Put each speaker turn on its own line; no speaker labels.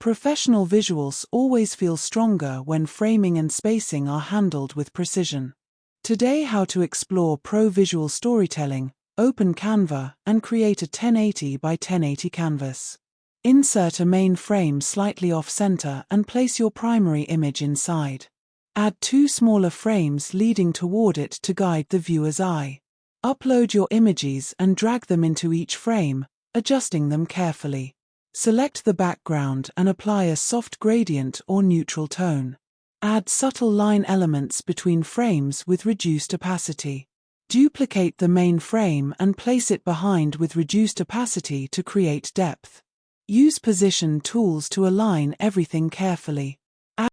Professional visuals always feel stronger when framing and spacing are handled with precision. Today, how to explore pro visual storytelling, open Canva, and create a 1080 by 1080 canvas. Insert a main frame slightly off-center and place your primary image inside. Add 2 smaller frames leading toward it to guide the viewer's eye. Upload your images and drag them into each frame, adjusting them carefully. Select the background and apply a soft gradient or neutral tone. Add subtle line elements between frames with reduced opacity. Duplicate the main frame and place it behind with reduced opacity to create depth. Use position tools to align everything carefully.